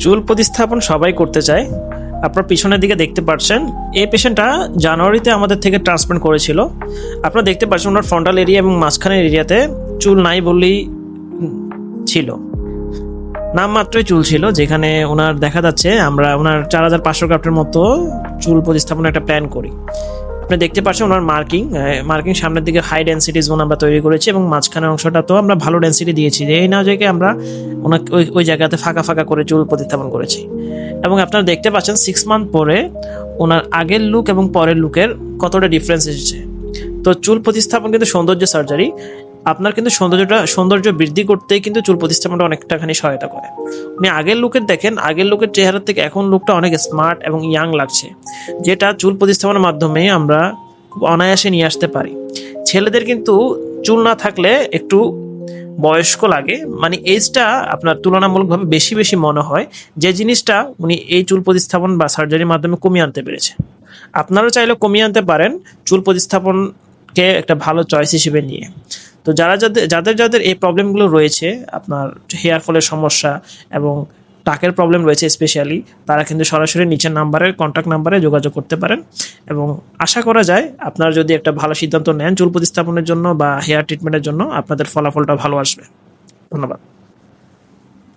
চুল প্রতিস্থাপন সবাই করতে চায়। আপনার পিছনের দিকে দেখতে পাচ্ছেন এই পেশেন্টটা জানুয়ারিতে আমাদের থেকে ট্রান্সপ্লান্ট করেছিল। আপনারা দেখতে পাচ্ছেন ওনার ফ্রন্টাল এরিয়া এবং মাঝখানের এরিয়াতে চুল নাই বললেই ছিল, নামমাত্রই চুল ছিল, যেখানে ওনার দেখা যাচ্ছে আমরা ওনার 4500 গ্রাফটের মতো চুল প্রতিস্থাপনের একটা প্ল্যান করি। আপনি দেখতে পাচ্ছেন ওনার মার্কিং সামনের দিকে হাই ডেন্সিটি জোন আমরা তৈরি করেছি এবং মাঝখানের অংশটা তো আমরা ভালো ডেন্সিটি দিয়েছি, এই না জায়গায় আমরা ওনাকে ওই জায়গাতে ফাঁকা ফাঁকা করে চুল প্রতিস্থাপন করেছি। এবং আপনারা দেখতে পাচ্ছেন 6 মান্থ পরে ওনার আগের লুক এবং পরের লুকের কতটা ডিফারেন্স এসেছে। তো চুল প্রতিস্থাপন কিন্তু সৌন্দর্য সার্জারি, আপনার কিন্তু সৌন্দর্য বৃদ্ধি করতেই কিন্তু চুল প্রতিস্থাপনটা অনেকটাখানি সহায়তা করে। আপনি আগের লুকের দেখেন, আগের লুকের চেহারা থেকে এখন লুকটা অনেক স্মার্ট এবং ইয়াং লাগছে, যেটা চুল প্রতিস্থাপনের মাধ্যমে আমরা খুব অনায়াসে নিয়ে আসতে পারি। ছেলেদের কিন্তু চুল না থাকলে একটু বয়স্ক লাগে, মানে এজটা আপনার তুলনামূলকভাবে বেশি বেশি মনে হয়, যে জিনিসটা উনি এই চুল প্রতিস্থাপন বা সার্জারির মাধ্যমে কমিয়ে আনতে পেরেছে। আপনারা চাইলে কমিয়ে আনতে পারেন চুল প্রতিস্থাপনকে একটা ভালো চয়েস হিসেবে নিয়ে। তো যাদের এই প্রবলেমগুলো রয়েছে, আপনার হেয়ার ফলের সমস্যা এবং টাকের প্রবলেম রয়েছে স্পেশালি, তারা কিন্তু সরাসরি নিচের কন্ট্যাক্ট নাম্বারে যোগাযোগ করতে পারেন। এবং আশা করা যায় আপনারা যদি একটা ভালো সিদ্ধান্ত নেন চুল প্রতিস্থাপনের জন্য বা হেয়ার ট্রিটমেন্টের জন্য, আপনাদের ফলাফলটা ভালো আসবে। ধন্যবাদ।